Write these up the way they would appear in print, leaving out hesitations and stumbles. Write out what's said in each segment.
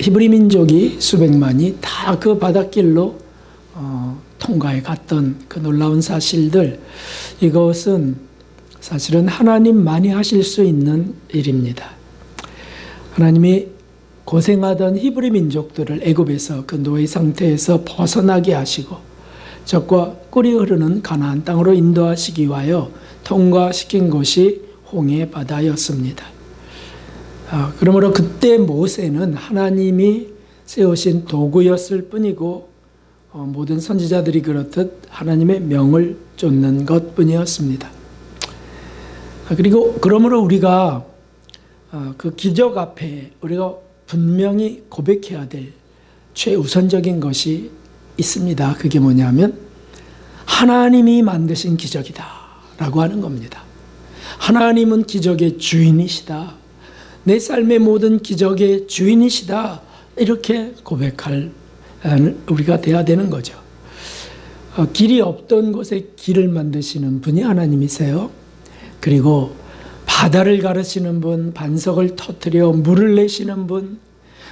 히브리 민족이 수백만이 다 그 바닷길로 통과해 갔던 그 놀라운 사실들, 이것은 사실은 하나님만이 하실 수 있는 일입니다. 하나님이 고생하던 히브리 민족들을 애굽에서 그 노예 상태에서 벗어나게 하시고 적과 꿀이 흐르는 가나안 땅으로 인도하시기 위하여 통과시킨 곳이 홍해 바다였습니다. 그러므로 그때 모세는 하나님이 세우신 도구였을 뿐이고 모든 선지자들이 그렇듯 하나님의 명을 쫓는 것뿐이었습니다. 그리고 그러므로 우리가 그 기적 앞에 우리가 분명히 고백해야 될 최우선적인 것이 있습니다. 그게 뭐냐면 하나님이 만드신 기적이다 라고 하는 겁니다. 하나님은 기적의 주인이시다. 내 삶의 모든 기적의 주인이시다. 이렇게 고백할 우리가 돼야 되는 거죠. 길이 없던 곳에 길을 만드시는 분이 하나님이세요. 그리고 바다를 가르시는 분, 반석을 터뜨려 물을 내시는 분,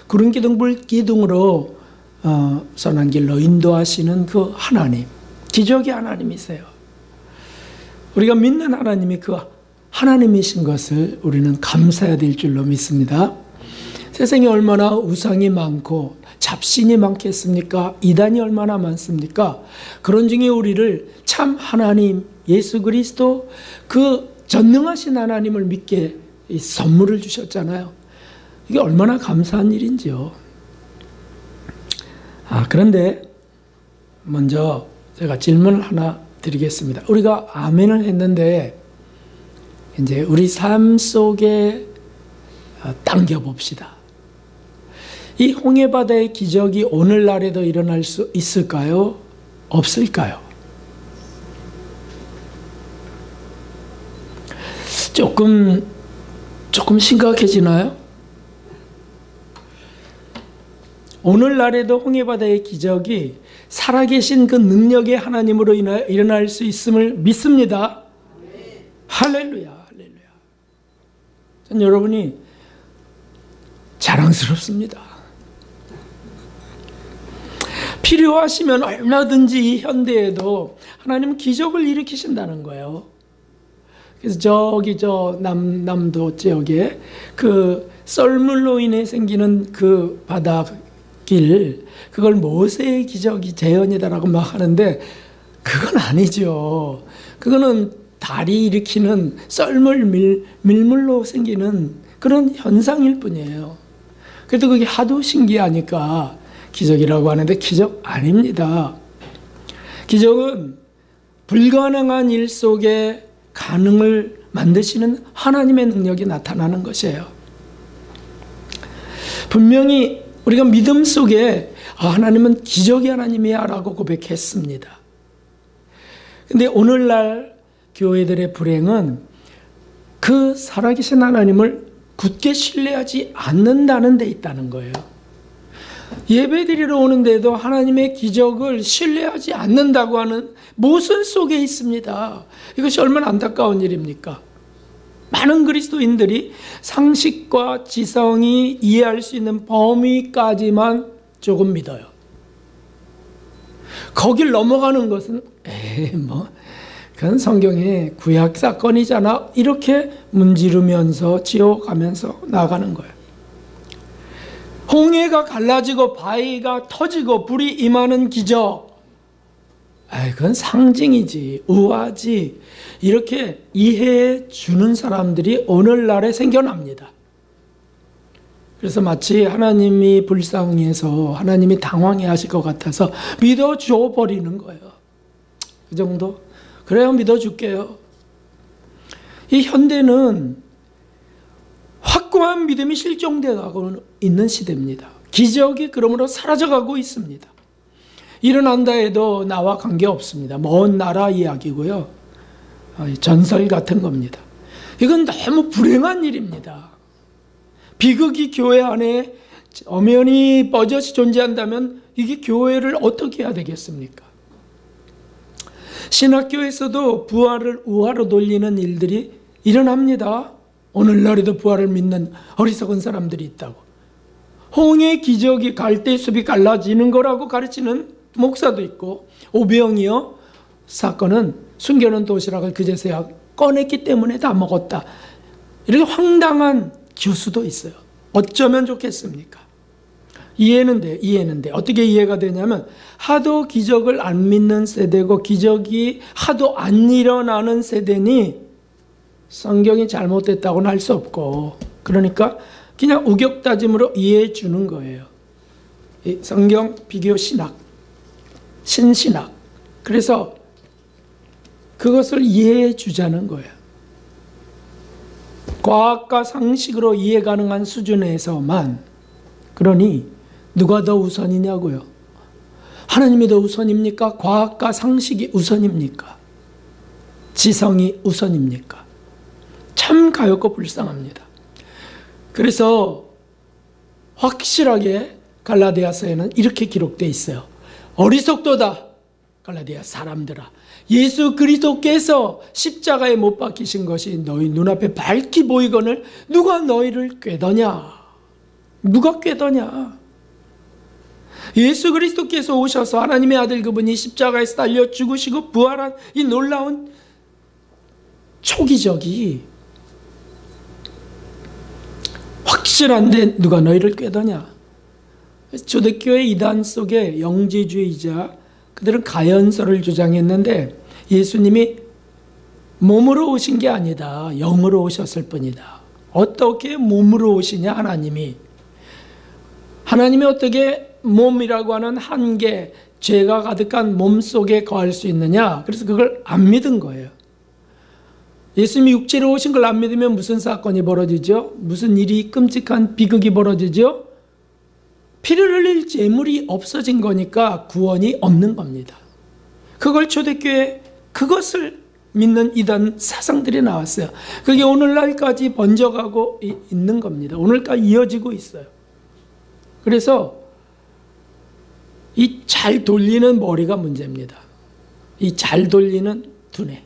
구름 기둥, 불 기둥으로 선한 길로 인도하시는 그 하나님, 기적의 하나님이세요. 우리가 믿는 하나님이 그 하나님이신 것을 우리는 감사해야 될 줄로 믿습니다. 세상에 얼마나 우상이 많고 잡신이 많겠습니까? 이단이 얼마나 많습니까? 그런 중에 우리를 참 하나님, 예수 그리스도 그 전능하신 하나님을 믿게 이 선물을 주셨잖아요. 이게 얼마나 감사한 일인지요. 그런데 먼저 제가 질문을 하나 드리겠습니다. 우리가 아멘을 했는데 이제 우리 삶 속에 당겨봅시다. 이 홍해바다의 기적이 오늘날에도 일어날 수 있을까요? 없을까요? 조금 심각해지나요? 오늘날에도 홍해바다의 기적이 살아계신 그 능력의 하나님으로 인하여 일어날 수 있음을 믿습니다. 할렐루야, 할렐루야. 전 여러분이 자랑스럽습니다. 필요하시면 얼마든지 이 현대에도 하나님은 기적을 일으키신다는 거예요. 그래서 저기 남도 지역에 그 썰물로 인해 생기는 그 바닷길, 그걸 모세의 기적이 재현이다라고 막 하는데 그건 아니죠. 그거는 달이 일으키는 썰물 밀물로 생기는 그런 현상일 뿐이에요. 그래도 그게 하도 신기하니까 기적이라고 하는데 기적 아닙니다. 기적은 불가능한 일 속에 가능을 만드시는 하나님의 능력이 나타나는 것이에요. 분명히 우리가 믿음 속에 하나님은 기적의 하나님이야 라고 고백했습니다. 근데 오늘날 교회들의 불행은 그 살아계신 하나님을 굳게 신뢰하지 않는다는 데 있다는 거예요. 예배드리러 오는데도 하나님의 기적을 신뢰하지 않는다고 하는 모순 속에 있습니다. 이것이 얼마나 안타까운 일입니까? 많은 그리스도인들이 상식과 지성이 이해할 수 있는 범위까지만 조금 믿어요. 거길 넘어가는 것은 그건 성경의 구약 사건이잖아. 이렇게 문지르면서 지어가면서 나가는 거예요. 홍해가 갈라지고 바위가 터지고 불이 임하는 기적. 그건 상징이지, 우화지. 이렇게 이해해 주는 사람들이 오늘날에 생겨납니다. 그래서 마치 하나님이 불쌍해서 하나님이 당황해 하실 것 같아서 믿어줘 버리는 거예요. 그 정도? 그래요, 믿어줄게요. 이 현대는 확고한 믿음이 실종되고 있는 시대입니다. 기적이 그러므로 사라져가고 있습니다. 일어난다 해도 나와 관계없습니다. 먼 나라 이야기고요. 전설 같은 겁니다. 이건 너무 불행한 일입니다. 비극이 교회 안에 엄연히 버젓이 존재한다면 이게 교회를 어떻게 해야 되겠습니까? 신학교에서도 부활을 우화로 돌리는 일들이 일어납니다. 오늘날에도 부활을 믿는 어리석은 사람들이 있다고. 홍해 기적이 갈대숲이 갈라지는 거라고 가르치는 목사도 있고, 오병이어 사건은 숨겨놓은 도시락을 그제서야 꺼냈기 때문에 다 먹었다, 이렇게 황당한 교수도 있어요. 어쩌면 좋겠습니까? 이해는 돼. 어떻게 이해가 되냐면, 하도 기적을 안 믿는 세대고 기적이 하도 안 일어나는 세대니 성경이 잘못됐다고는 할 수 없고, 그러니까 그냥 우격다짐으로 이해해 주는 거예요. 이 성경 비교 신학, 신신학. 그래서 그것을 이해해 주자는 거예요. 과학과 상식으로 이해 가능한 수준에서만. 그러니 누가 더 우선이냐고요? 하나님이 더 우선입니까? 과학과 상식이 우선입니까? 지성이 우선입니까? 참 가엾고 불쌍합니다. 그래서 확실하게 갈라디아서에는 이렇게 기록되어 있어요. 어리석도다, 갈라디아 사람들아. 예수 그리스도께서 십자가에 못 박히신 것이 너희 눈앞에 밝히 보이거늘 누가 너희를 꾀더냐? 누가 꾀더냐? 예수 그리스도께서 오셔서 하나님의 아들 그분이 십자가에서 달려 죽으시고 부활한 이 놀라운 초기적이 확실한데 누가 너희를 꾀더냐? 초대교회 이단 속에 영지주의자, 그들은 가연설을 주장했는데 예수님이 몸으로 오신 게 아니다, 영으로 오셨을 뿐이다. 어떻게 몸으로 오시냐? 하나님이 어떻게 몸이라고 하는 한계, 죄가 가득한 몸 속에 거할 수 있느냐? 그래서 그걸 안 믿은 거예요. 예수님이 육체로 오신 걸 안 믿으면 무슨 사건이 벌어지죠? 무슨 일이, 끔찍한 비극이 벌어지죠? 피를 흘릴 제물이 없어진 거니까 구원이 없는 겁니다. 그걸 초대교회, 그것을 믿는 이단 사상들이 나왔어요. 그게 오늘날까지 번져가고 있는 겁니다. 오늘까지 이어지고 있어요. 그래서 이 잘 돌리는 머리가 문제입니다. 이 잘 돌리는 두뇌.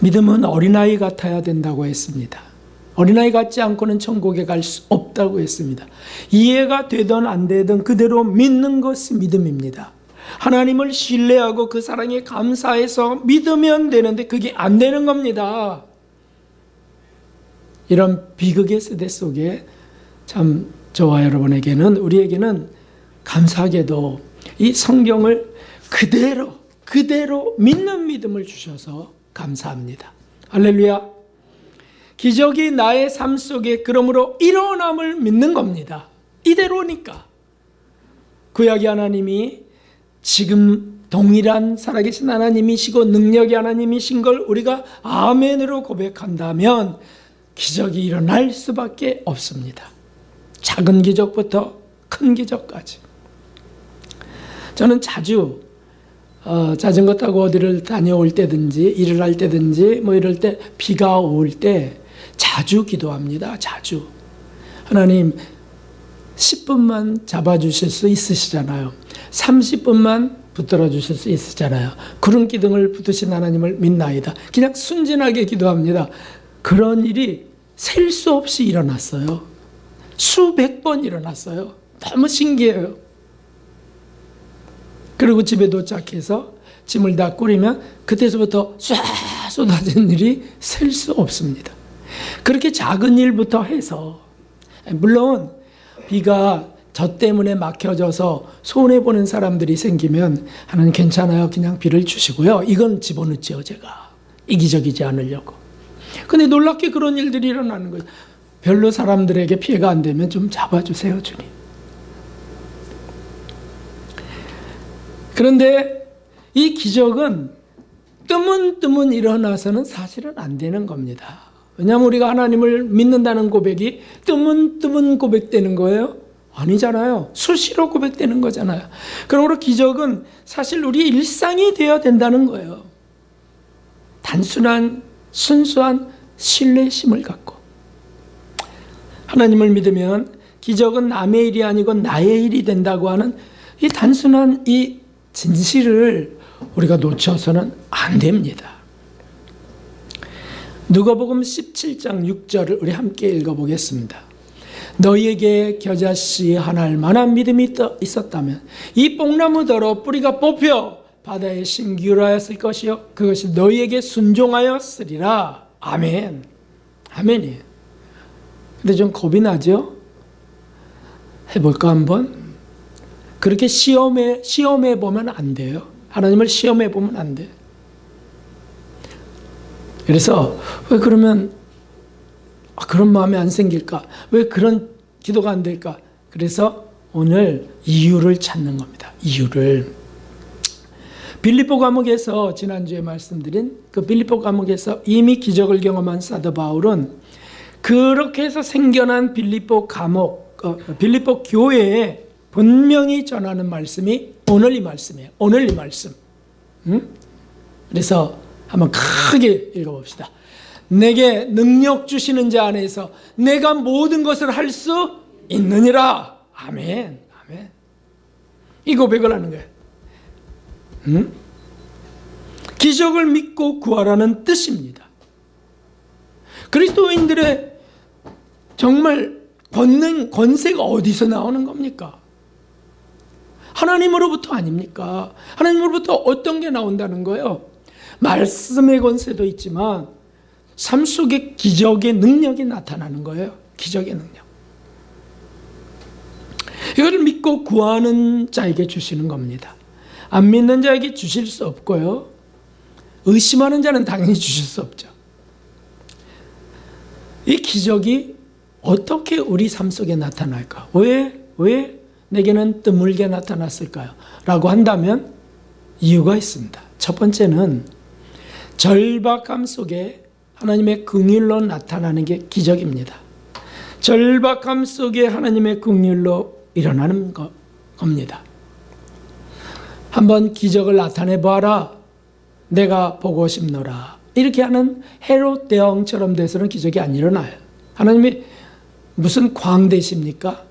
믿음은 어린아이 같아야 된다고 했습니다. 어린아이 같지 않고는 천국에 갈 수 없다고 했습니다. 이해가 되든 안 되든 그대로 믿는 것이 믿음입니다. 하나님을 신뢰하고 그 사랑에 감사해서 믿으면 되는데 그게 안 되는 겁니다. 이런 비극의 세대 속에 참 저와 여러분에게는, 우리에게는 감사하게도 이 성경을 그대로 믿는 믿음을 주셔서 감사합니다. 할렐루야. 기적이 나의 삶 속에 그러므로 일어남을 믿는 겁니다. 이대로니까. 구약의 하나님이 지금 동일한 살아계신 하나님이시고 능력의 하나님이신 걸 우리가 아멘으로 고백한다면 기적이 일어날 수밖에 없습니다. 작은 기적부터 큰 기적까지. 저는 자주 자전거 타고 어디를 다녀올 때든지 일을 할 때든지 뭐 이럴 때 비가 올 때 자주 기도합니다. 자주. 하나님 10분만 잡아주실 수 있으시잖아요. 30분만 붙들어 주실 수 있으잖아요. 구름 기둥을 붙으신 하나님을 믿나이다. 그냥 순진하게 기도합니다. 그런 일이 셀 수 없이 일어났어요. 수백 번 일어났어요. 너무 신기해요. 그리고 집에 도착해서 짐을 다 꾸리면 그때서부터 쏴 쏟아진 일이 셀 수 없습니다. 그렇게 작은 일부터 해서, 물론 비가 저 때문에 막혀져서 손해보는 사람들이 생기면 하나님 괜찮아요, 그냥 비를 주시고요, 이건 집어넣지요. 제가 이기적이지 않으려고. 근데 놀랍게 그런 일들이 일어나는 거예요. 별로 사람들에게 피해가 안 되면 좀 잡아주세요, 주님. 그런데 이 기적은 뜨문뜨문 일어나서는 사실은 안 되는 겁니다. 왜냐하면 우리가 하나님을 믿는다는 고백이 뜨문뜨문 고백되는 거예요? 아니잖아요. 수시로 고백되는 거잖아요. 그러므로 기적은 사실 우리의 일상이 되어야 된다는 거예요. 단순한 순수한 신뢰심을 갖고. 하나님을 믿으면 기적은 남의 일이 아니고 나의 일이 된다고 하는 이 단순한 이 진실을 우리가 놓쳐서는 안 됩니다. 누가복음 17장 6절을 우리 함께 읽어보겠습니다. 너희에게 겨자씨 하나할 만한 믿음이 있었다면 이 뽕나무더러 뿌리가 뽑혀 바다에 심기울하였을 것이요 그것이 너희에게 순종하였으리라. 아멘. 아멘이에요. 근데 좀 겁이 나죠? 해볼까 한번? 그렇게 시험해 보면 안 돼요. 하나님을 시험해 보면 안 돼. 그래서 왜 그러면 그런 마음이 안 생길까? 왜 그런 기도가 안 될까? 그래서 오늘 이유를 찾는 겁니다. 이유를. 빌립보 감옥에서 지난주에 말씀드린 그 빌립보 감옥에서 이미 기적을 경험한 사도 바울은 그렇게 해서 생겨난 빌립보 감옥, 빌립보 교회에 분명히 전하는 말씀이 오늘 이 말씀이에요. 오늘 이 말씀. 그래서 한번 크게 읽어봅시다. 내게 능력 주시는 자 안에서 내가 모든 것을 할 수 있느니라. 아멘. 아멘. 이 고백을 하는 거예요. 기적을 믿고 구하라는 뜻입니다. 그리스도인들의 정말 권세가 어디서 나오는 겁니까? 하나님으로부터 아닙니까? 하나님으로부터 어떤 게 나온다는 거예요? 말씀의 권세도 있지만 삶 속에 기적의 능력이 나타나는 거예요. 기적의 능력. 이걸 믿고 구하는 자에게 주시는 겁니다. 안 믿는 자에게 주실 수 없고요. 의심하는 자는 당연히 주실 수 없죠. 이 기적이 어떻게 우리 삶 속에 나타날까? 왜 내게는 드물게 나타났을까요? 라고 한다면 이유가 있습니다. 첫 번째는 절박함 속에 하나님의 긍휼로 나타나는 게 기적입니다. 절박함 속에 하나님의 긍휼로 일어나는 겁니다. 한번 기적을 나타내 봐라. 내가 보고 싶노라. 이렇게 하는 헤롯 대왕처럼 돼서는 기적이 안 일어나요. 하나님이 무슨 광대십니까?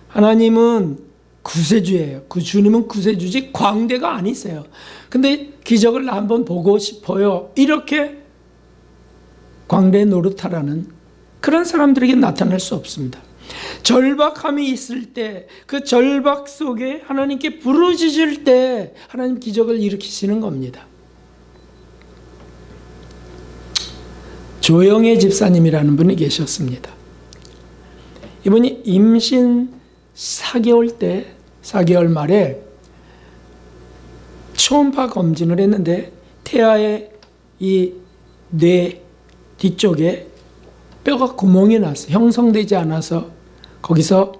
하나님은 구세주예요. 그 주님은 구세주지 광대가 아니세요. 근데 기적을 한번 보고 싶어요. 이렇게 광대 노릇하라는 그런 사람들에게 나타날 수 없습니다. 절박함이 있을 때, 그 절박 속에 하나님께 부르짖을 때 하나님 기적을 일으키시는 겁니다. 조영애 집사님이라는 분이 계셨습니다. 이분이 임신 4개월 말에 초음파 검진을 했는데 태아의 이 뇌 뒤쪽에 뼈가 구멍이 났어요. 형성되지 않아서 거기서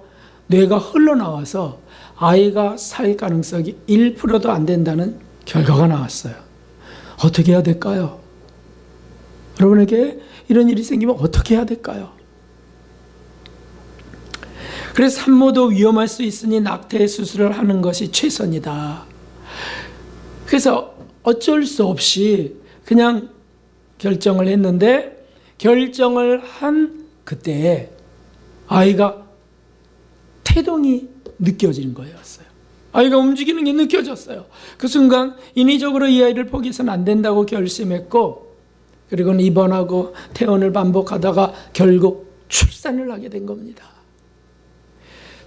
뇌가 흘러나와서 아이가 살 가능성이 1%도 안 된다는 결과가 나왔어요. 어떻게 해야 될까요? 여러분에게 이런 일이 생기면 어떻게 해야 될까요? 그래서 산모도 위험할 수 있으니 낙태 수술을 하는 것이 최선이다. 그래서 어쩔 수 없이 그냥 결정을 했는데 결정을 한 그때에 아이가 태동이 느껴지는 거였어요. 아이가 움직이는 게 느껴졌어요. 그 순간 인위적으로 이 아이를 포기해서는 안 된다고 결심했고 그리고는 입원하고 퇴원을 반복하다가 결국 출산을 하게 된 겁니다.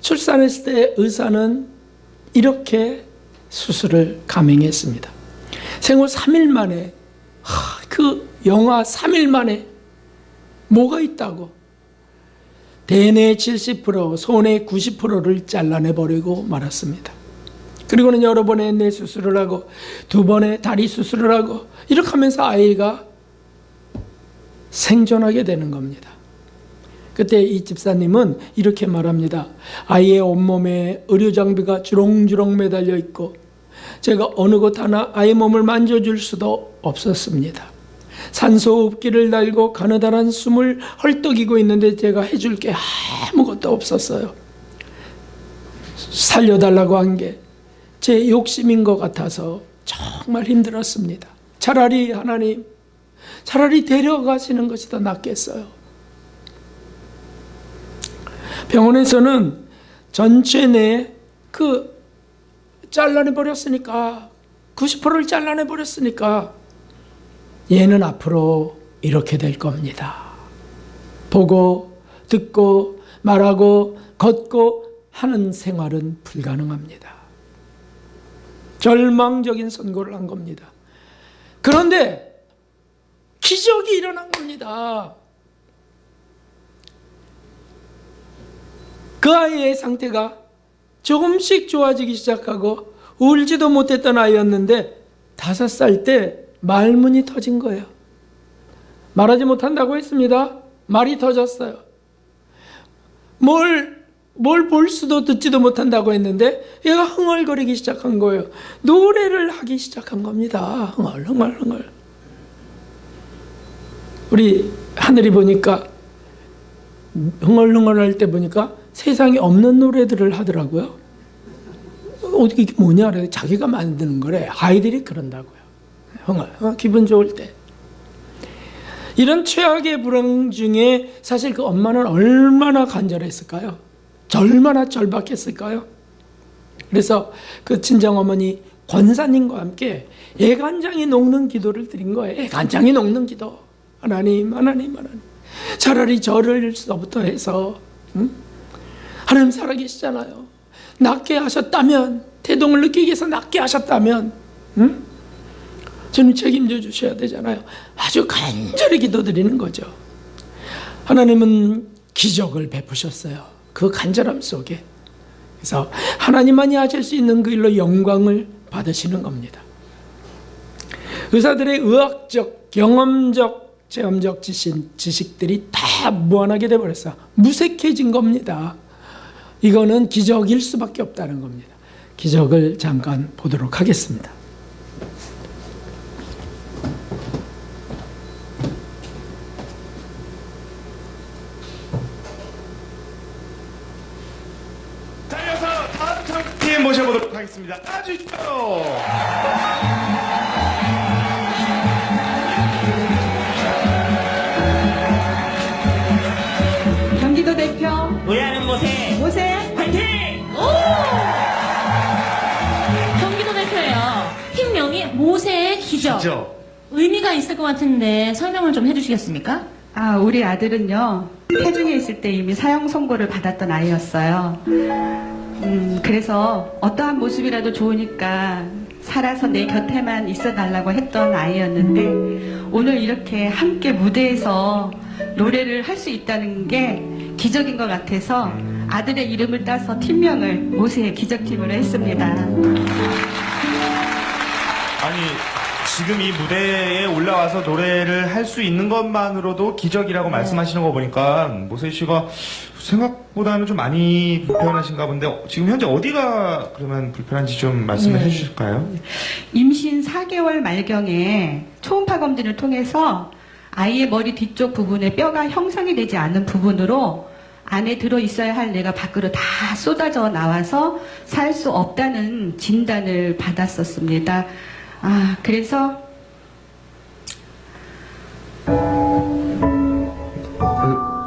출산했을 때 의사는 이렇게 수술을 감행했습니다. 생후 3일 만에 그 영하 3일 만에 뭐가 있다고 대뇌 70%, 손의 90%를 잘라내버리고 말았습니다. 그리고는 여러 번의 뇌 수술을 하고 2번의 다리 수술을 하고 이렇게 하면서 아이가 생존하게 되는 겁니다. 그때 이 집사님은 이렇게 말합니다. 아이의 온몸에 의료장비가 주렁주렁 매달려 있고 제가 어느 곳 하나 아이 몸을 만져줄 수도 없었습니다. 산소호흡기를 달고 가느다란 숨을 헐떡이고 있는데 제가 해줄 게 아무것도 없었어요. 살려달라고 한 게 제 욕심인 것 같아서 정말 힘들었습니다. 차라리 하나님, 차라리 데려가시는 것이 더 낫겠어요. 병원에서는 전체 내 잘라내버렸으니까 90%를 잘라내버렸으니까 얘는 앞으로 이렇게 될 겁니다. 보고 듣고 말하고 걷고 하는 생활은 불가능합니다. 절망적인 선고를 한 겁니다. 그런데 기적이 일어난 겁니다. 그 아이의 상태가 조금씩 좋아지기 시작하고 울지도 못했던 아이였는데 5살 때 말문이 터진 거예요. 말하지 못한다고 했습니다. 말이 터졌어요. 뭘 볼 수도 듣지도 못한다고 했는데 얘가 흥얼거리기 시작한 거예요. 노래를 하기 시작한 겁니다. 흥얼흥얼. 우리 하늘이 보니까 흥얼흥얼 할 때 보니까 세상에 없는 노래들을 하더라고요. 어떻게 이게 뭐냐 그래. 자기가 만드는 거래. 아이들이 그런다고요. 흥얼 기분 좋을 때. 이런 최악의 불행 중에 사실 그 엄마는 얼마나 간절했을까요? 얼마나 절박했을까요? 그래서 그 친정어머니 권사님과 함께 애간장이 녹는 기도를 드린 거예요. 애간장이 녹는 기도. 하나님. 차라리 저를서부터 해서 하나님 살아계시잖아요. 낫게 하셨다면, 태동을 느끼기 위해서 낫게 하셨다면 주님 책임져 주셔야 되잖아요. 아주 간절히 기도드리는 거죠. 하나님은 기적을 베푸셨어요. 그 간절함 속에. 그래서 하나님만이 하실 수 있는 그 일로 영광을 받으시는 겁니다. 의사들의 의학적, 경험적, 체험적 지식들이 다 무한하게 돼버렸어요. 무색해진 겁니다. 이거는 기적일 수밖에 없다는 겁니다. 기적을 잠깐 보도록 하겠습니다. 모셔보도록 하겠습니다. 나와주시죠. 경기도 대표 노래하는 모세 화이팅! 경기도 대표예요. 팀명이 모세의 기적. 의미가 있을 것 같은데 설명을 좀 해주시겠습니까? 우리 아들은요, 태중에 있을 때 이미 사형 선고를 받았던 아이였어요. 그래서 어떠한 모습이라도 좋으니까 살아서 내 곁에만 있어 달라고 했던 아이였는데, 오늘 이렇게 함께 무대에서 노래를 할 수 있다는 게 기적인 것 같아서 아들의 이름을 따서 팀명을 모세의 기적팀으로 했습니다. 아니, 지금 이 무대에 올라와서 노래를 할 수 있는 것만으로도 기적이라고 말씀하시는 거 보니까 모세 씨가 생각보다는 좀 많이 불편하신가 본데, 지금 현재 어디가 그러면 불편한지 좀 말씀을 해주실까요? 임신 4개월 말경에 초음파 검진을 통해서 아이의 머리 뒤쪽 부분에 뼈가 형성이 되지 않은 부분으로 안에 들어 있어야 할 뇌가 밖으로 다 쏟아져 나와서 살 수 없다는 진단을 받았었습니다. 그래서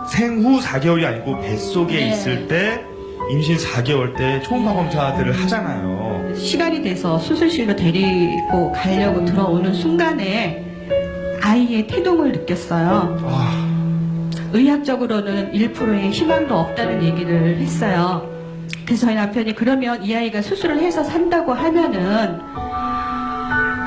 생후 4개월이 아니고 뱃속에 있을 때 임신 4개월 때 초음파 검사들을 하잖아요. 시간이 돼서 수술실로 데리고 가려고 들어오는 순간에 아이의 태동을 느꼈어요. 의학적으로는 1%의 희망도 없다는 얘기를 했어요. 그래서 저희 남편이 그러면 이 아이가 수술을 해서 산다고 하면은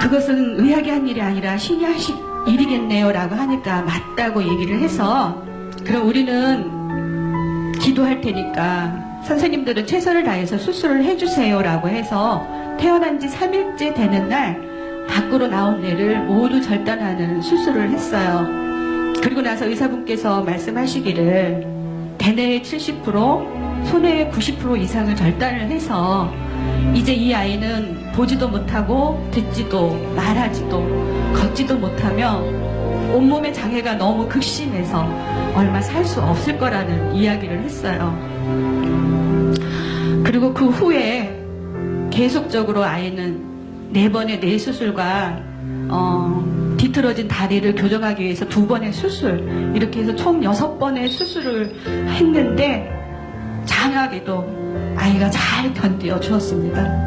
그것은 의학이 한 일이 아니라 신이 하실 일이겠네요 라고 하니까 맞다고 얘기를 해서, 그럼 우리는 기도할 테니까 선생님들은 최선을 다해서 수술을 해주세요 라고 해서 태어난 지 3일째 되는 날 밖으로 나온 뇌를 모두 절단하는 수술을 했어요. 그리고 나서 의사분께서 말씀하시기를 대뇌의 70%, 소뇌의 90% 이상을 절단을 해서 이제 이 아이는 보지도 못하고 듣지도 말하지도 걷지도 못하며 온몸의 장애가 너무 극심해서 얼마 살 수 없을 거라는 이야기를 했어요. 그리고 그 후에 계속적으로 아이는 4번의 뇌 수술과 뒤틀어진 다리를 교정하기 위해서 2번의 수술, 이렇게 해서 총 6번의 수술을 했는데 장하게도 아이가 잘 견뎌 주었습니다.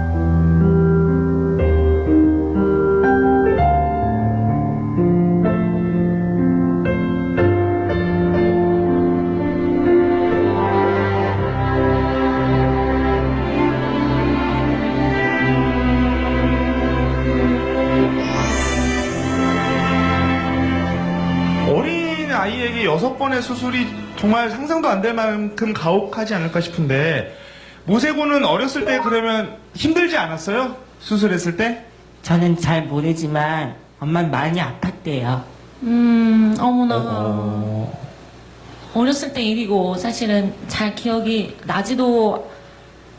번의 수술이 정말 상상도 안 될 만큼 가혹하지 않을까 싶은데 모세군은 어렸을 때 그러면 힘들지 않았어요? 수술했을 때? 저는 잘 모르지만 엄마는 많이 아팠대요. 어머나. 어렸을 때 일이고 사실은 잘 기억이 나지도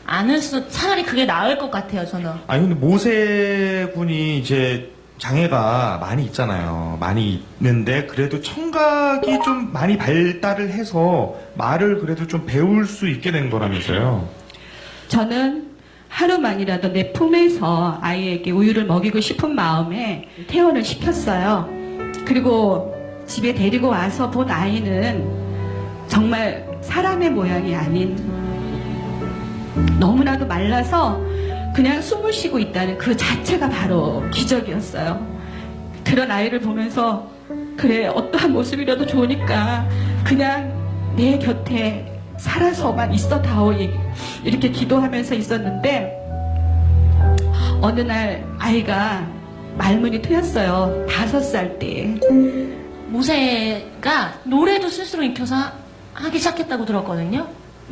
않을 수 차라리 그게 나을 것 같아요. 저는. 아니 근데 모세군이 이제 장애가 많이 있잖아요. 많이 있는데 그래도 청각이 좀 많이 발달을 해서 말을 그래도 좀 배울 수 있게 된 거라면서요. 저는 하루만이라도 내 품에서 아이에게 우유를 먹이고 싶은 마음에 퇴원을 시켰어요. 그리고 집에 데리고 와서 본 아이는 정말 사람의 모양이 아닌 너무나도 말라서 그냥 숨을 쉬고 있다는 그 자체가 바로 기적이었어요. 그런 아이를 보면서 그래 어떠한 모습이라도 좋으니까 그냥 내 곁에 살아서만 있어다오 이렇게 기도하면서 있었는데 어느 날 아이가 말문이 트였어요. 5살 때. 모세가 노래도 스스로 익혀서 하기 시작했다고 들었거든요.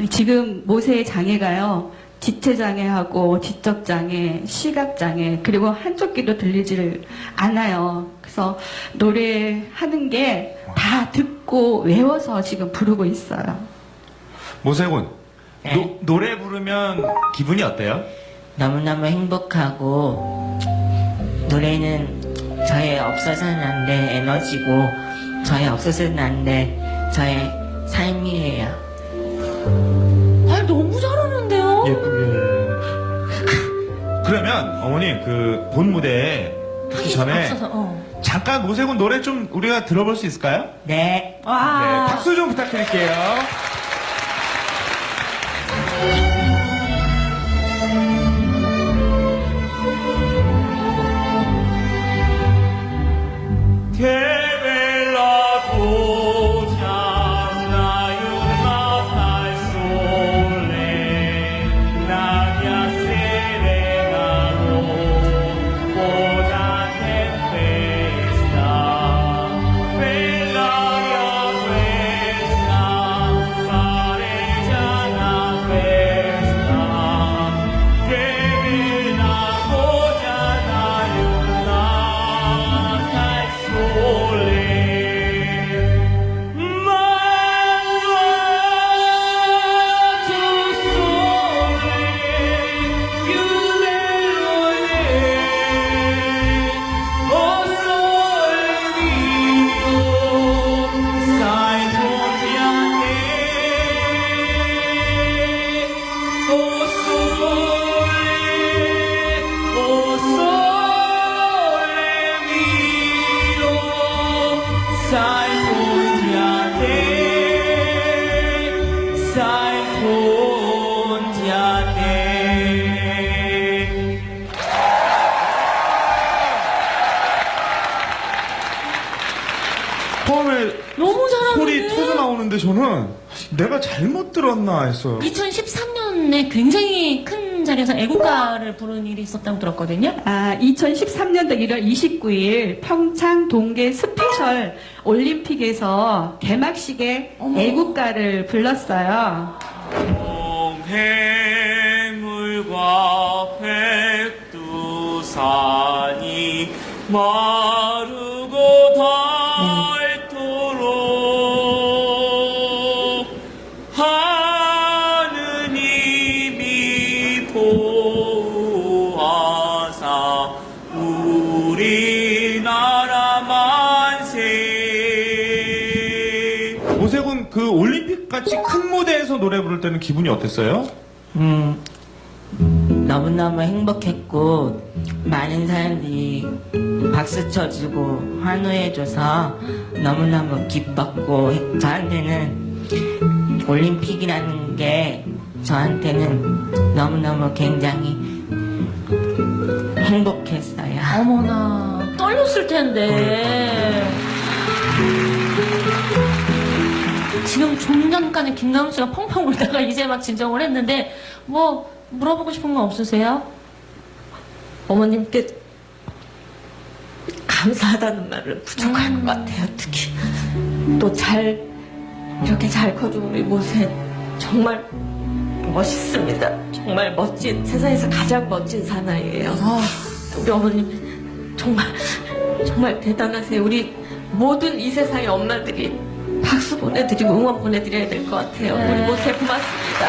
지금 모세의 장애가요. 지체장애하고 지적장애, 시각장애 그리고 한쪽 귀도 들리지를 않아요. 그래서 노래하는 게 다 듣고 외워서 지금 부르고 있어요. 모세군 네. 노래 부르면 기분이 어때요? 너무너무 행복하고 노래는 저의 없어서는 안 될 에너지고 저의 없어서는 안 될 저의 삶이에요. 아, 너무 잘하는데요. 예쁘게. 그러면 어머니 그 본 무대에 듣기 전에 앞서서, 잠깐 모세군 노래 좀 우리가 들어볼 수 있을까요? 네. 와. 네, 박수 좀 부탁드릴게요. 처음에 너무 소리 잘하는데. 터져 나오는데 저는 내가 잘못 들었나 했어요. 2013년에 굉장히 큰 자리에서 애국가를 부른 일이 있었다고 들었거든요. 2013년도 1월 29일 평창 동계 스페셜 올림픽에서 개막식에 어머. 애국가를 불렀어요. 해물과 백두산이 마르고 닳도록 하느님이 보호하사 우리나라 만세. 모세군 그 올림픽 같이 큰 무대에서 노래 부를 때는 기분이 어땠어요? 너무너무 행복했고 많은 사람들이 박수 쳐주고 환호해줘서 너무너무 기뻤고 저한테는 올림픽이라는 게 저한테는 너무너무 굉장히 행복했어요. 어머나, 떨렸을 텐데. 지금 좀 전까지 김나훈 씨가 펑펑 울다가 이제 막 진정을 했는데, 뭐, 물어보고 싶은 거 없으세요? 어머님께 감사하다는 말을 부족할 것 같아요. 특히 또 잘 이렇게 잘 커준 우리 모세 정말 멋있습니다. 정말 멋진, 세상에서 가장 멋진 사나이예요. 우리 어머님 정말 대단하세요. 우리 모든 이 세상의 엄마들이 박수 보내드리고 응원 보내드려야 될 것 같아요. 우리 모세 고맙습니다.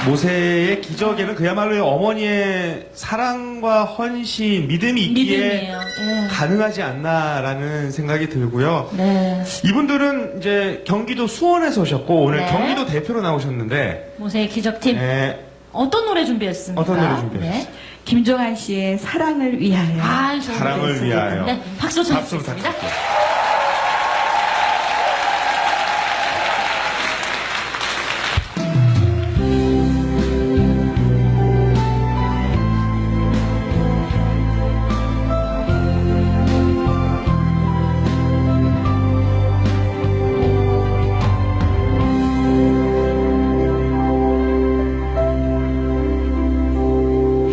모세의 기적에는 그야말로 어머니의 사랑과 헌신, 믿음이 있기에 믿음이에요. 예. 가능하지 않나라는 생각이 들고요. 네. 이분들은 이제 경기도 수원에서 오셨고 오늘 네. 경기도 대표로 나오셨는데 모세의 기적팀. 네, 어떤 노래 준비했습니까? 어떤 노래 준비했어요? 김종환 씨의 사랑을 위하여. 아, 좋은 사랑을 노래 있습니다. 위하여. 네, 박수 좀 박수 부탁드립니다. 부탁드릴게요.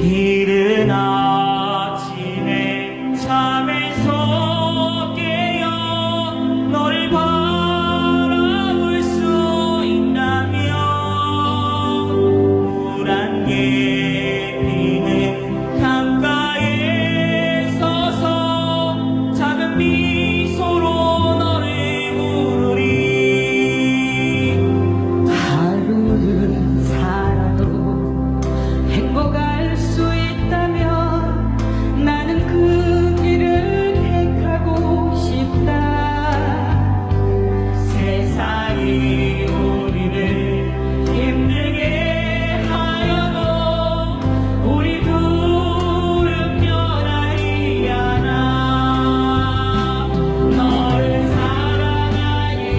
이른 아침에 잠에서 깨어 너를 바라볼 수 있다면 우란게 비는 강가에 서서 작은 미소로 너를 부르리. 하루는 살아도 행복할 수 있다면 나는 그 길을 택하고 싶다. 세상이 우리를 힘들게 하여도 우리 둘은 변하지 않아. 너를 사랑하기에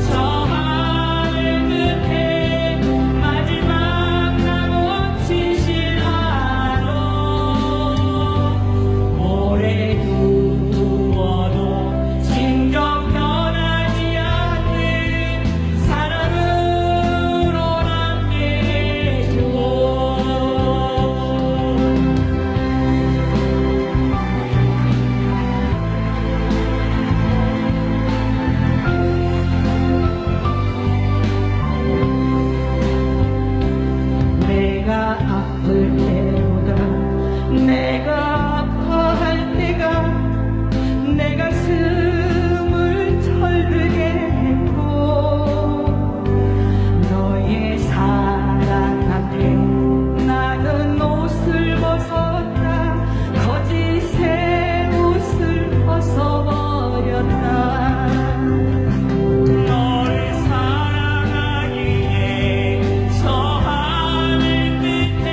저 하늘 끝에 마지막 남은 진실하로 오래 두어도 진정 변하지 않는 사랑으로 남게 해줘. 내가 아플 때보다 내가 아파할 때가 내 가슴을 철들게 했고 너의 사랑 앞에 나는 옷을 벗었다. 거짓의 옷을 벗어버렸다. 너를 사랑하기에 저 하늘 끝에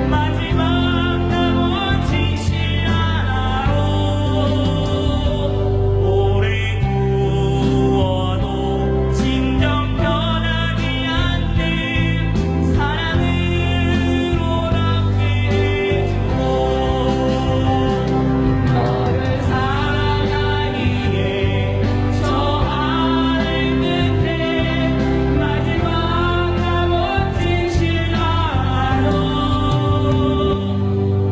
마지막 남은 진실 하나로 오래 두어도 진정 변하지 않는 사랑으로 남게 해주고 너를 사랑하기에 저 하늘 끝에 마지막 남은 진실 하나로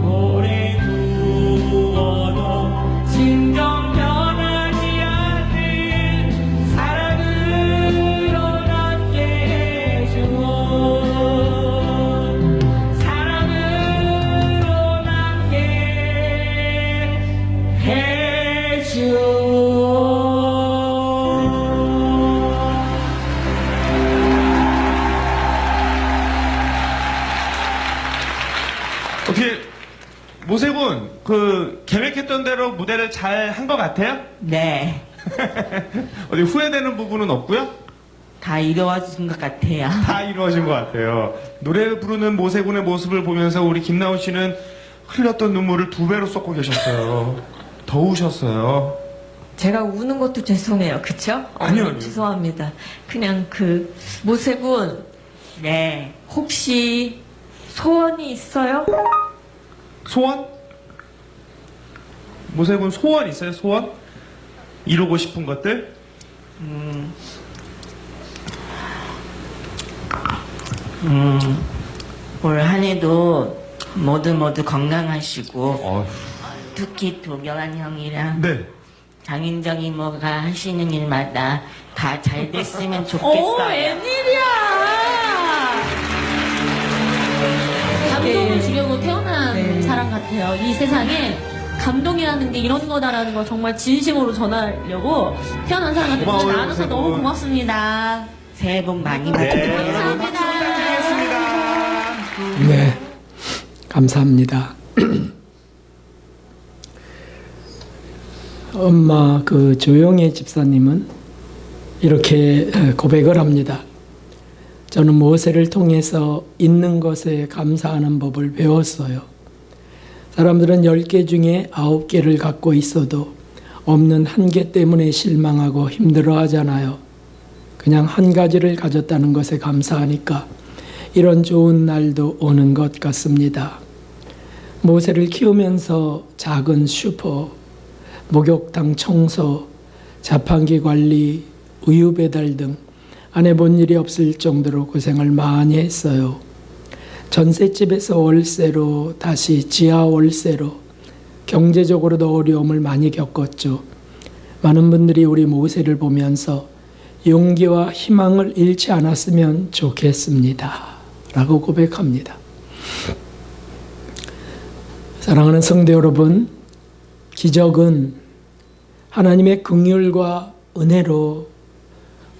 오래 두어도 진정 변하지 않는 사랑으로 남게 해주고 사랑으로 남게 해줘. 어떻게 모세군 그 계획했던 대로 무대를 잘 한 것 같아요? 네. 어디 후회되는 부분은 없고요? 다 이루어진 것 같아요. 다 이루어진 것 같아요. 노래 부르는 모세군의 모습을 보면서 우리 김나훈 씨는 흘렸던 눈물을 2배로 쏟고 계셨어요. 더 우셨어요. 제가 우는 것도 죄송해요. 그쵸? 아니요, 어머님, 아니요. 죄송합니다. 그냥 그 모세군 네. 혹시 소원이 있어요? 소원? 모세군 소원 있어요? 소원? 이루고 싶은 것들? 올 한 해도 모두 건강하시고 어휴. 특히 도경환 형이랑 네. 장윤정 이모가 하시는 일마다 다 잘 됐으면 오, 좋겠어요. 웬일이야! 감동을 주려고 태어난 사람 같아요. 이 세상에 감동이라는 게 이런 거다라는 걸 정말 진심으로 전하려고 태어난 사람 같아요. 고마워요, 나눠서 세 너무 분. 고맙습니다. 새해 복 많이 네, 받으세요. 여러분 박수 부탁드리겠습니다. 네, 감사합니다. 엄마 그 조영애 집사님은 이렇게 고백을 합니다. 저는 모세를 통해서 있는 것에 감사하는 법을 배웠어요. 사람들은 10개 중에 9개를 갖고 있어도 없는 한 개 때문에 실망하고 힘들어 하잖아요. 그냥 한 가지를 가졌다는 것에 감사하니까 이런 좋은 날도 오는 것 같습니다. 모세를 키우면서 작은 슈퍼, 목욕탕 청소, 자판기 관리, 우유 배달 등 안 해본 일이 없을 정도로 고생을 많이 했어요. 전셋집에서 월세로 다시 지하 월세로 경제적으로도 어려움을 많이 겪었죠. 많은 분들이 우리 모세를 보면서 용기와 희망을 잃지 않았으면 좋겠습니다. 라고 고백합니다. 사랑하는 성도 여러분, 기적은 하나님의 긍휼과 은혜로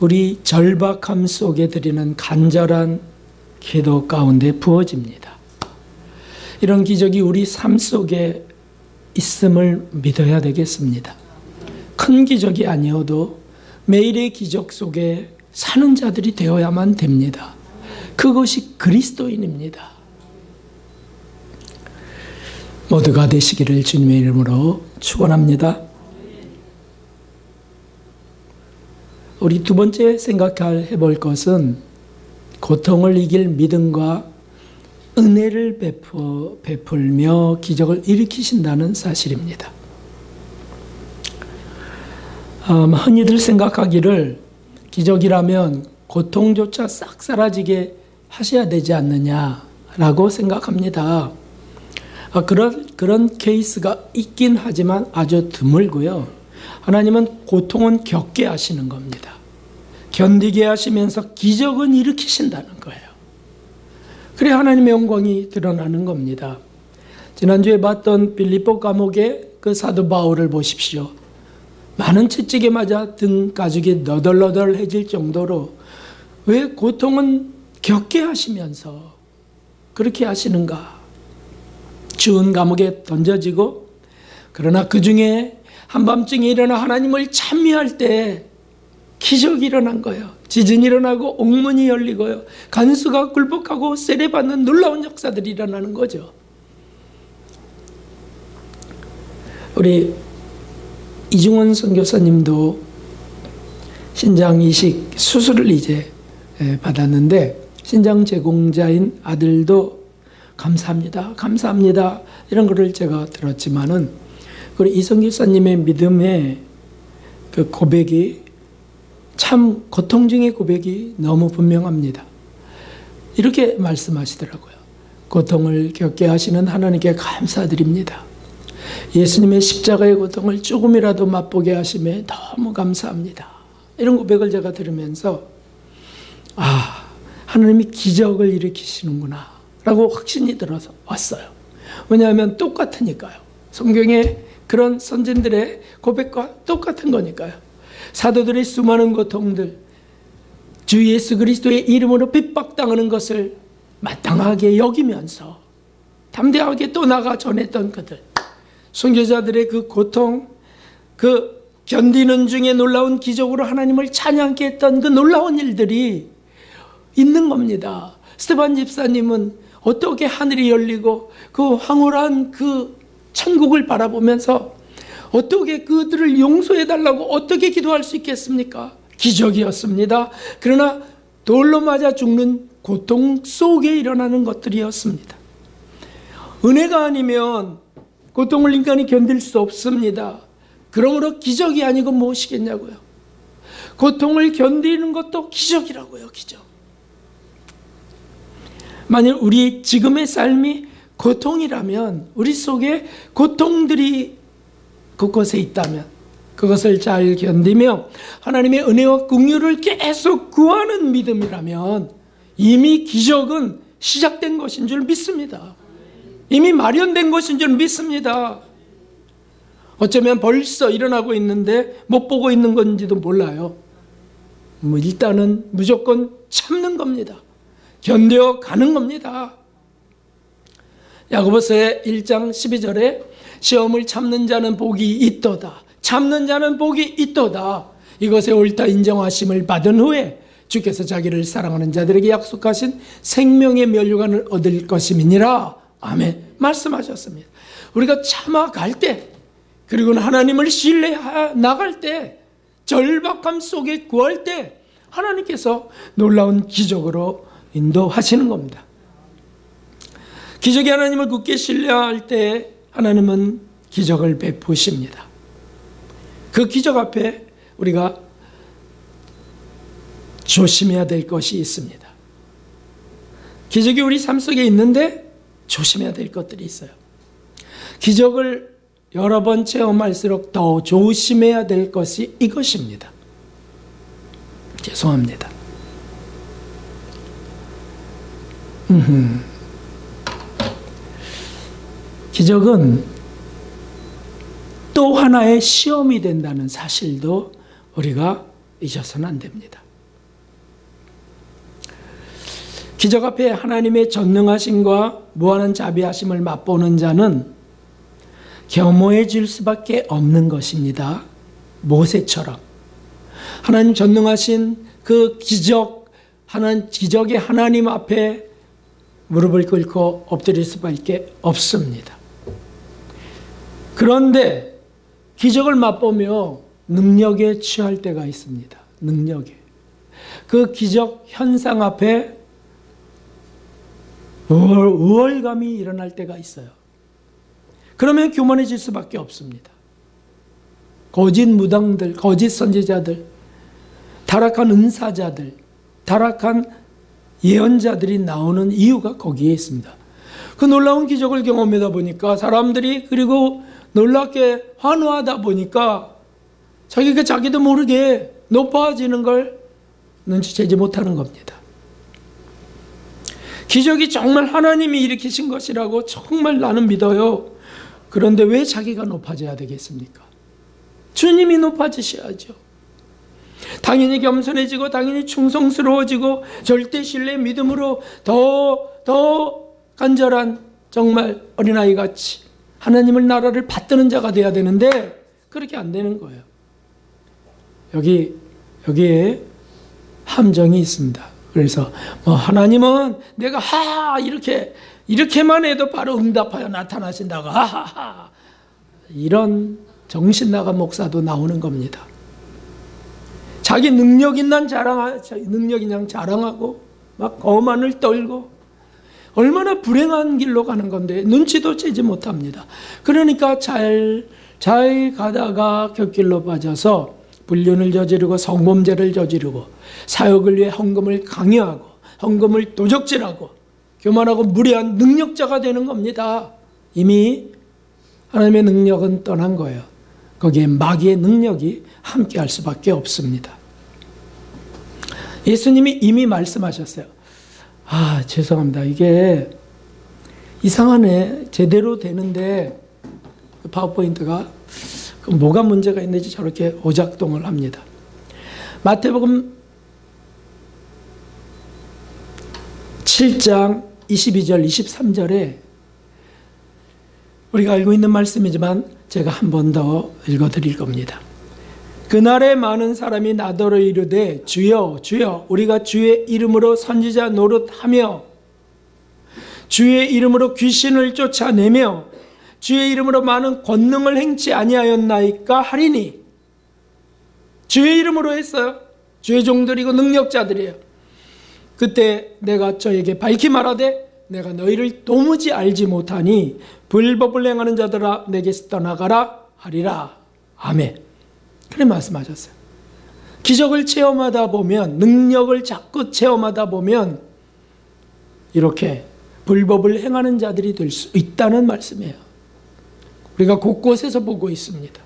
우리 절박함 속에 드리는 간절한 기도 가운데 부어집니다. 이런 기적이 우리 삶 속에 있음을 믿어야 되겠습니다. 큰 기적이 아니어도 매일의 기적 속에 사는 자들이 되어야만 됩니다. 그것이 그리스도인입니다. 모두가 되시기를 주님의 이름으로 축원합니다. 우리 두 번째 생각해 볼 것은 고통을 이길 믿음과 은혜를 베풀며 기적을 일으키신다는 사실입니다. 흔히들 생각하기를 기적이라면 고통조차 싹 사라지게 하셔야 되지 않느냐라고 생각합니다. 그런 케이스가 있긴 하지만 아주 드물고요. 하나님은 고통은 겪게 하시는 겁니다. 견디게 하시면서 기적은 일으키신다는 거예요. 그래 하나님의 영광이 드러나는 겁니다. 지난주에 봤던 빌립보 감옥의 그 사도 바울을 보십시오. 많은 채찍에 맞아 등 가죽이 너덜너덜해질 정도로 왜 고통은 겪게 하시면서 그렇게 하시는가? 추운 감옥에 던져지고 그러나 그 중에 한밤중에 일어나 하나님을 찬미할 때 기적이 일어난 거예요. 지진이 일어나고 옥문이 열리고요. 간수가 굴복하고 세례받는 놀라운 역사들이 일어나는 거죠. 우리 이중원 선교사님도 신장 이식 수술을 이제 받았는데 신장 제공자인 아들도 감사합니다. 감사합니다. 이런 거를 제가 들었지만은 우리 이성 교사님의 믿음의 그 고백이 참 고통 중의 고백이 너무 분명합니다. 이렇게 말씀하시더라고요. 고통을 겪게 하시는 하나님께 감사드립니다. 예수님의 십자가의 고통을 조금이라도 맛보게 하심에 너무 감사합니다. 이런 고백을 제가 들으면서 하나님이 기적을 일으키시는구나 라고 확신이 들어서 왔어요. 왜냐하면 똑같으니까요. 성경에 그런 선진들의 고백과 똑같은 거니까요. 사도들의 수많은 고통들, 주 예수 그리스도의 이름으로 핍박당하는 것을 마땅하게 여기면서 담대하게 또 나가 전했던 그들, 선교자들의 그 고통, 그 견디는 중에 놀라운 기적으로 하나님을 찬양케 했던 그 놀라운 일들이 있는 겁니다. 스테반 집사님은 어떻게 하늘이 열리고 그 황홀한 그 천국을 바라보면서 어떻게 그들을 용서해달라고 어떻게 기도할 수 있겠습니까? 기적이었습니다. 그러나 돌로 맞아 죽는 고통 속에 일어나는 것들이었습니다. 은혜가 아니면 고통을 인간이 견딜 수 없습니다. 그러므로 기적이 아니고 무엇이겠냐고요. 고통을 견디는 것도 기적이라고요. 기적. 만일 우리 지금의 삶이 고통이라면, 우리 속에 고통들이 곳곳에 있다면 그것을 잘 견디며 하나님의 은혜와 긍휼을 계속 구하는 믿음이라면 이미 기적은 시작된 것인 줄 믿습니다. 이미 마련된 것인 줄 믿습니다. 어쩌면 벌써 일어나고 있는데 못 보고 있는 건지도 몰라요. 일단은 무조건 참는 겁니다. 견뎌가는 겁니다. 야고보서의 1장 12절에 시험을 참는 자는 복이 있도다. 참는 자는 복이 있도다. 이것에 옳다 인정하심을 받은 후에 주께서 자기를 사랑하는 자들에게 약속하신 생명의 면류관을 얻을 것임이니라. 아멘. 말씀하셨습니다. 우리가 참아갈 때, 그리고는 하나님을 신뢰해 나갈 때, 절박함 속에 구할 때 하나님께서 놀라운 기적으로 인도하시는 겁니다. 기적의 하나님을 굳게 신뢰할 때 하나님은 기적을 베푸십니다. 그 기적 앞에 우리가 조심해야 될 것이 있습니다. 기적이 우리 삶 속에 있는데 조심해야 될 것들이 있어요. 기적을 여러 번 체험할수록 더 조심해야 될 것이 이것입니다. 죄송합니다. 기적은 또 하나의 시험이 된다는 사실도 우리가 잊어서는 안 됩니다. 기적 앞에 하나님의 전능하심과 무한한 자비하심을 맛보는 자는 겸허해질 수밖에 없는 것입니다. 모세처럼 하나님 전능하신 그 기적의 하나님 앞에 무릎을 꿇고 엎드릴 수밖에 없습니다. 그런데 기적을 맛보며 능력에 취할 때가 있습니다. 능력에. 그 기적 현상 앞에 우월감이 일어날 때가 있어요. 그러면 교만해질 수밖에 없습니다. 거짓 무당들, 거짓 선지자들, 타락한 은사자들, 타락한 예언자들이 나오는 이유가 거기에 있습니다. 그 놀라운 기적을 경험하다 보니까 사람들이 그리고 놀랍게 환호하다 보니까 자기가 자기도 모르게 높아지는 걸 눈치채지 못하는 겁니다. 기적이 정말 하나님이 일으키신 것이라고 정말 나는 믿어요. 그런데 왜 자기가 높아져야 되겠습니까? 주님이 높아지셔야죠. 당연히 겸손해지고 당연히 충성스러워지고 절대 신뢰 믿음으로 더 간절한 정말 어린아이같이 하나님을 나라를 받드는 자가 돼야 되는데 그렇게 안 되는 거예요. 여기에 함정이 있습니다. 그래서 하나님은 내가 이렇게만 해도 바로 응답하여 나타나신다고 하하하 이런 정신 나간 목사도 나오는 겁니다. 자기 능력인 자랑하고 막 거만을 떨고 얼마나 불행한 길로 가는 건데 눈치도 채지 못합니다. 그러니까 잘 가다가 곁길로 빠져서 불륜을 저지르고 성범죄를 저지르고 사역을 위해 헌금을 강요하고 헌금을 도적질하고 교만하고 무례한 능력자가 되는 겁니다. 이미 하나님의 능력은 떠난 거예요. 거기에 마귀의 능력이 함께할 수밖에 없습니다. 예수님이 이미 말씀하셨어요. 죄송합니다. 이게 이상하네. 제대로 되는데 파워포인트가 뭐가 문제가 있는지 저렇게 오작동을 합니다. 마태복음 7장 22절 23절에 우리가 알고 있는 말씀이지만 제가 한 번 더 읽어드릴 겁니다. 그날에 많은 사람이 나더러 이르되 주여 주여 우리가 주의 이름으로 선지자 노릇하며 주의 이름으로 귀신을 쫓아내며 주의 이름으로 많은 권능을 행치 아니하였나이까 하리니. 주의 이름으로 했어요. 주의 종들이고 능력자들이에요. 그때 내가 저에게 밝히 말하되 내가 너희를 도무지 알지 못하니 불법을 행하는 자들아 내게서 떠나가라 하리라. 아멘. 그래 말씀하셨어요. 기적을 체험하다 보면 능력을 자꾸 체험하다 보면 이렇게 불법을 행하는 자들이 될 수 있다는 말씀이에요. 우리가 곳곳에서 보고 있습니다.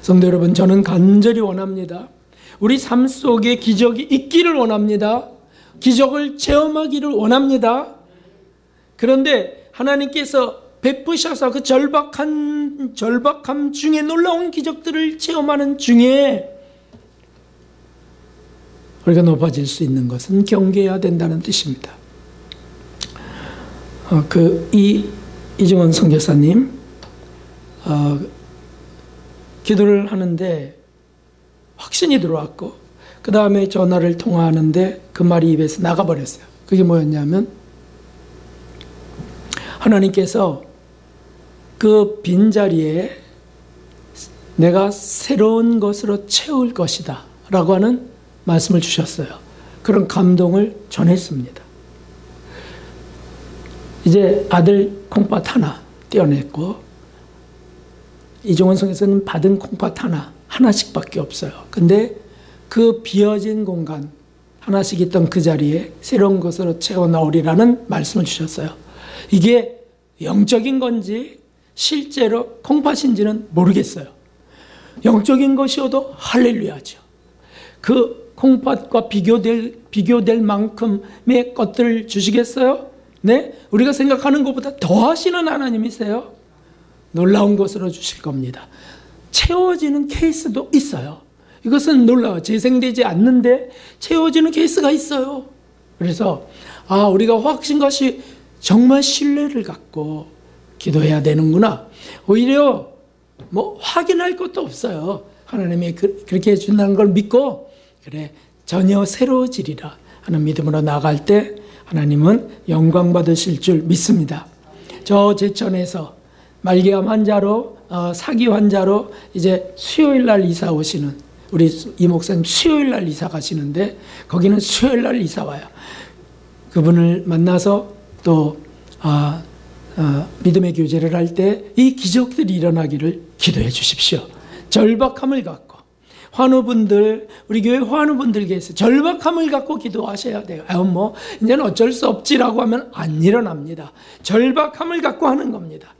성도 여러분, 저는 간절히 원합니다. 우리 삶 속에 기적이 있기를 원합니다. 기적을 체험하기를 원합니다. 그런데 하나님께서 베푸셔서 그 절박함 중에 놀라운 기적들을 체험하는 중에 우리가 높아질 수 있는 것은 경계해야 된다는 뜻입니다. 이중원 선교사님 기도를 하는데 확신이 들어왔고 그 다음에 전화를 통화하는데 그 말이 입에서 나가버렸어요. 그게 뭐였냐면 하나님께서 그 빈자리에 내가 새로운 것으로 채울 것이다 라고 하는 말씀을 주셨어요. 그런 감동을 전했습니다. 이제 아들 콩팥 하나 떼어냈고 이종원 성에서는 받은 콩팥 하나씩밖에 없어요. 근데 그 비어진 공간 하나씩 있던 그 자리에 새로운 것으로 채워 넣으리라는 말씀을 주셨어요. 이게 영적인 건지 실제로 콩팥인지는 모르겠어요. 영적인 것이어도 할렐루야죠. 그 콩팥과 비교될 만큼의 것들을 주시겠어요? 네? 우리가 생각하는 것보다 더 하시는 하나님이세요. 놀라운 것으로 주실 겁니다. 채워지는 케이스도 있어요. 이것은 놀라워. 재생되지 않는데 채워지는 케이스가 있어요. 그래서 우리가 확신같이 정말 신뢰를 갖고 기도해야 되는구나. 오히려 확인할 것도 없어요. 하나님이 그렇게 해준다는 걸 믿고 그래 전혀 새로워지리라 하는 믿음으로 나아갈 때 하나님은 영광 받으실 줄 믿습니다. 저 제천에서 말기암 환자로 사기 환자로 이제 수요일 날 이사 오시는 우리 이 목사님 수요일 날 이사 가시는데 거기는 수요일 날 이사 와요. 그분을 만나서 또 믿음의 교제를 할 때 이 기적들이 일어나기를 기도해 주십시오. 절박함을 갖고 환우분들, 우리 교회 환우분들 계세요. 절박함을 갖고 기도하셔야 돼요. 이제는 어쩔 수 없지라고 하면 안 일어납니다. 절박함을 갖고 하는 겁니다.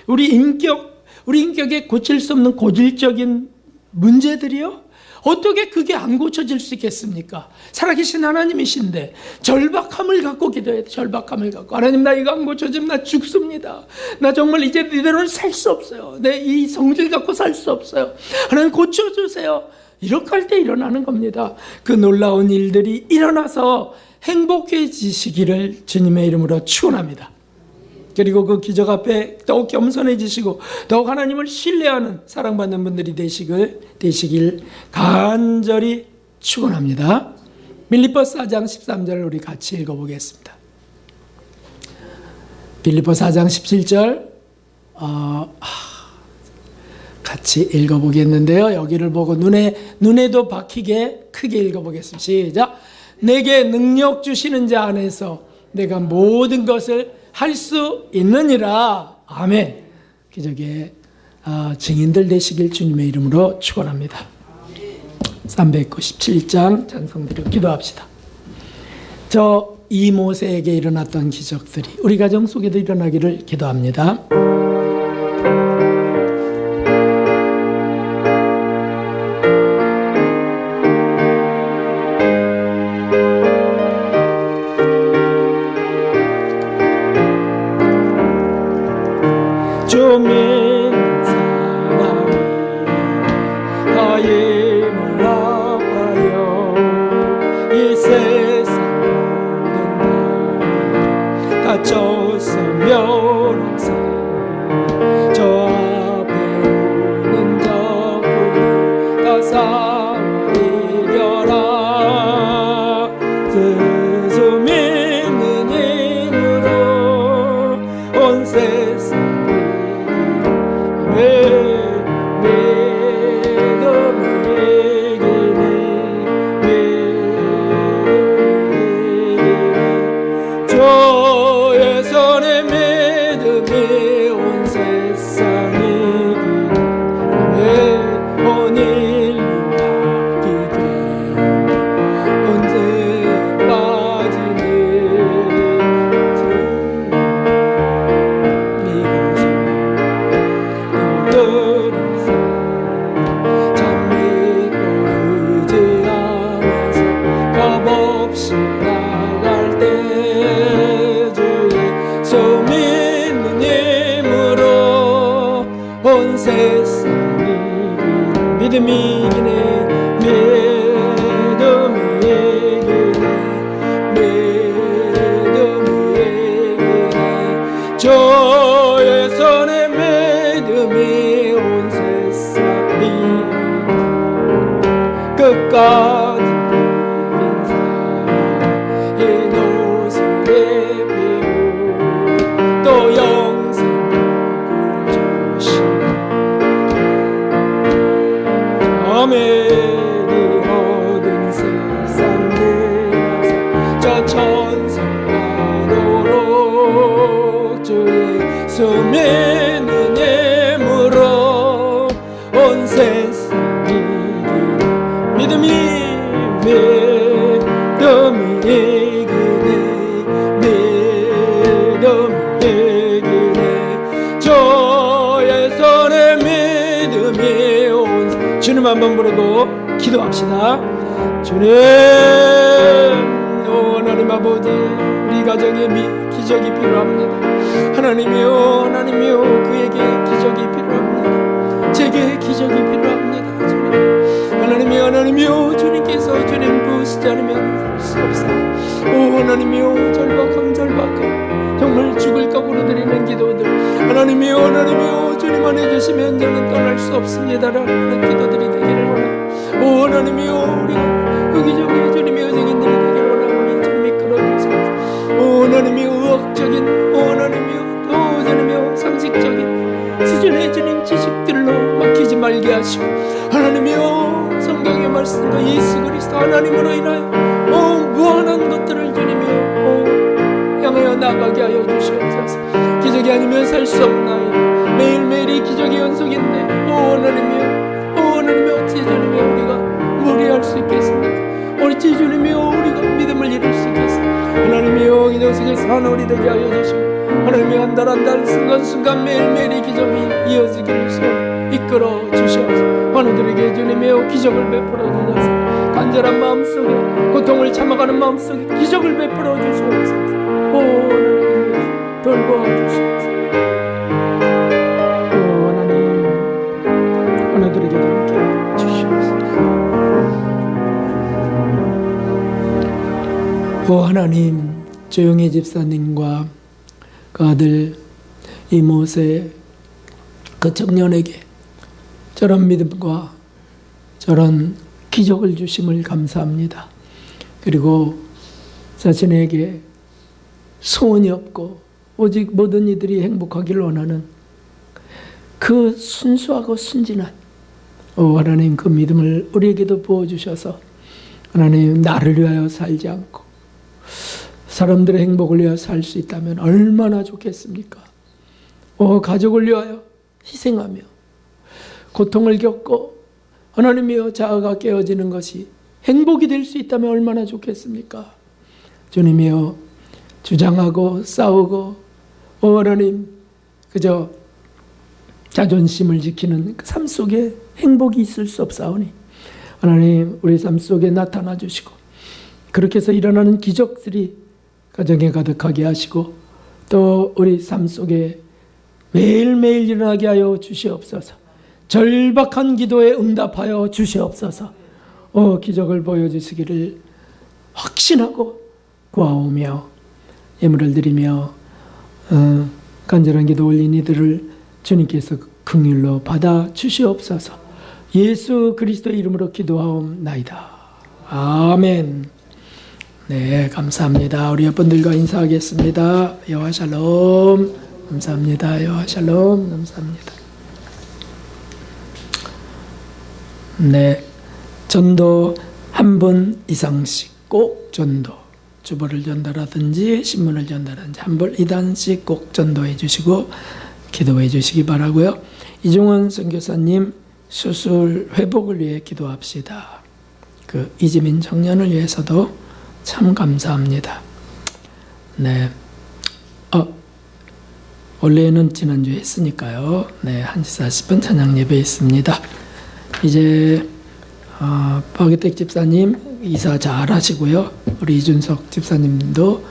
우리 인격에 고칠 수 없는 고질적인 문제들이요? 어떻게 그게 안 고쳐질 수 있겠습니까? 살아계신 하나님이신데 절박함을 갖고 기도해야 돼. 절박함을 갖고 하나님 나 이거 안 고쳐지면 나 죽습니다. 나 정말 이제 이대로는 살 수 없어요. 내 이 성질 갖고 살 수 없어요. 하나님 고쳐주세요. 이렇게 할 때 일어나는 겁니다. 그 놀라운 일들이 일어나서 행복해지시기를 주님의 이름으로 축원합니다. 그리고 그 기적 앞에 더욱 겸손해지시고 더욱 하나님을 신뢰하는 사랑받는 분들이 되시길 간절히 축원합니다. 빌립보서 4장 13절을 우리 같이 읽어보겠습니다. 빌립보서 4장 17절 같이 읽어보겠는데요. 여기를 보고 눈에도 박히게 크게 읽어보겠습니다. 시작. 내게 능력 주시는 자 안에서 내가 모든 것을 할 수 있느니라. 아멘. 기적의 증인들 되시길 주님의 이름으로 축원합니다. 397장 찬송드리고 기도합시다. 저 이모세에게 일어났던 기적들이 우리 가정 속에도 일어나기를 기도합니다. 산지나서 저 천상가도록 주의 숨의 눈에 물어 온 세상이 믿음이 이기네 저의 손에 믿음이 온 주님 한번 부르고 기도합시다. 주님, 하나님 아버지, 우리 가정에 기적이 필요합니다. 하나님이요 그에게 기적이 필요합니다. 제게 기적이 필요합니다. 주님, 하나님이요 주님께서 주님 부으시지 않으면 살 수 없사오. 하나님이요 절박함 정말 죽을 각오로 드리는 기도들 하나님이요 주님 안에 주시면 저는 떠날 수 없습니다라는 기도들이 되기를 원하오. 하나님이요 우리가 그 기적의 주님의 의증인들이 되기를 원하오니 주님이 끌어주소서. 하나님이요 의학적인 하나님이요 또 주님이요 상식적인 수준의 주님 지식들로 막히지 말게 하시고 하나님이요 성경의 말씀과 예수 그리스도 하나님으로 인하여 무한한 것들을 주님이요 향하여 나가게 하여 주시옵소서. 기적이 아니면 살 수 없나이다. 매일매일이 기적의 연속인데 하나님이요 어찌 주님이요 우리가 무리할 수 있겠습니까? 어찌 주님이요 우리가 믿음을 잃을 수 있겠습니까? 하나님이요 이 녀석의 사나울이 되게 하여 주시고 하나님이 한 달 한 달 순간순간 매일매일이 기적이 이어지기를 이끌어 주시옵소서. 환우들에게 주님이여 기적을 베풀어 주셔서 간절한 마음속에 고통을 참아가는 마음속에 기적을 베풀어 주시옵소서. 하나님 돌보아주시옵소서. 하나님 환우들에게도 함께 주시옵소서. 하나님 조용히 집사님과 그 아들 이모세 그 청년에게 저런 믿음과 저런 기적을 주심을 감사합니다. 그리고 자신에게 소원이 없고 오직 모든 이들이 행복하기를 원하는 그 순수하고 순진한 하나님 그 믿음을 우리에게도 부어주셔서 하나님 나를 위하여 살지 않고 사람들의 행복을 위하여 살 수 있다면 얼마나 좋겠습니까? 가족을 위하여 희생하며 고통을 겪고 하나님이여 자아가 깨어지는 것이 행복이 될 수 있다면 얼마나 좋겠습니까? 주님이여 주장하고 싸우고 하나님 그저 자존심을 지키는 그 삶 속에 행복이 있을 수 없사오니 하나님 우리 삶 속에 나타나 주시고 그렇게 해서 일어나는 기적들이 가정에 가득하게 하시고 또 우리 삶 속에 매일매일 일어나게 하여 주시옵소서. 절박한 기도에 응답하여 주시옵소서. 기적을 보여주시기를 확신하고 구하오며 예물을 드리며 간절한 기도 올린 이들을 주님께서 긍휼로 받아 주시옵소서. 예수 그리스도의 이름으로 기도하옵나이다. 아멘. 네, 감사합니다. 우리 여러분들과 인사하겠습니다. 여호와 샬롬. 감사합니다. 여호와 샬롬. 감사합니다. 네, 전도 한 분 이상씩 꼭 전도, 주보를 전달하든지 신문을 전달하든지 한 분 2단씩 꼭 전도해 주시고 기도해 주시기 바라고요. 이종원 선교사님 수술 회복을 위해 기도합시다. 그 이지민 청년을 위해서도 참 감사합니다. 네, 원래는 지난주에 했으니까요. 네, 1시 40분 찬양 예배 있습니다. 이제 박유택 집사님 이사 잘 하시고요. 우리 이준석 집사님도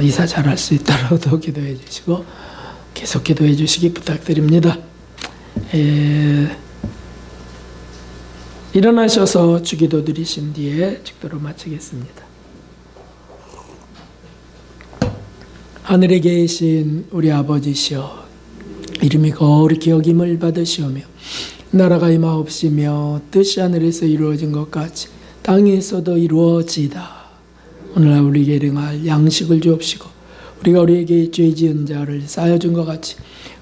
이사 잘 할 수 있도록 기도해 주시고 계속 기도해 주시기 부탁드립니다. 일어나셔서 주기도 드리신 뒤에 축도로 마치겠습니다. 하늘에 계신 우리 아버지시여, 이름이 거룩히 여김을 받으시오며 나라가 임하옵시며 뜻이 하늘에서 이루어진 것 같이 땅에서도 이루어지이다. 오늘날 우리에게 일용할 양식을 주옵시고 우리가 우리에게 죄 지은 자를 쌓여준 것 같이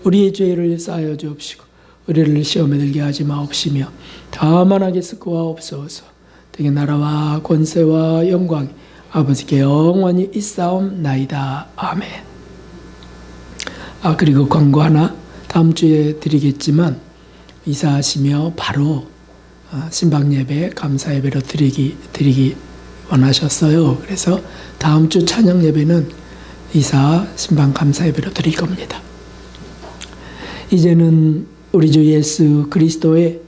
우리의 죄를 쌓여 주옵시고 우리를 시험에 들게 하지 마옵시며 다만 악에서 구하옵소서. 되게 나라와 권세와 영광 아버지께 영원히 있사옵나이다. 아멘. 그리고 광고 하나 다음 주에 드리겠지만 이사하시며 바로 신방 예배, 감사 예배로 드리기 원하셨어요. 그래서 다음 주 찬양 예배는 이사 신방 감사 예배로 드릴 겁니다. 이제는 우리 주 예수 그리스도의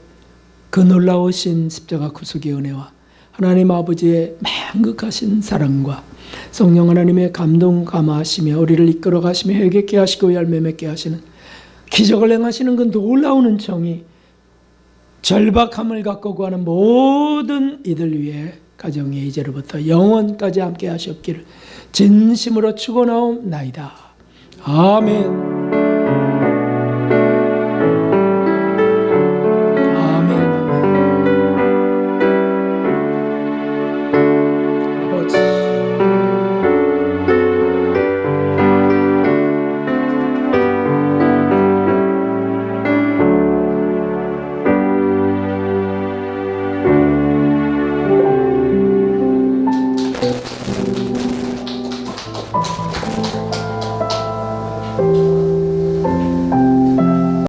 그 놀라우신 십자가 구속의 은혜와 하나님 아버지의 맹극하신 사랑과 성령 하나님의 감동 감화하시며 우리를 이끌어 가시며 회개케 하시고 열매 맺게 하시는 기적을 행하시는 그 놀라운 은총이 절박함을 갖고 구하는 모든 이들 위해 가정에 이제로부터 영원까지 함께 하시옵기를 진심으로 축원하옵나이다. 아멘.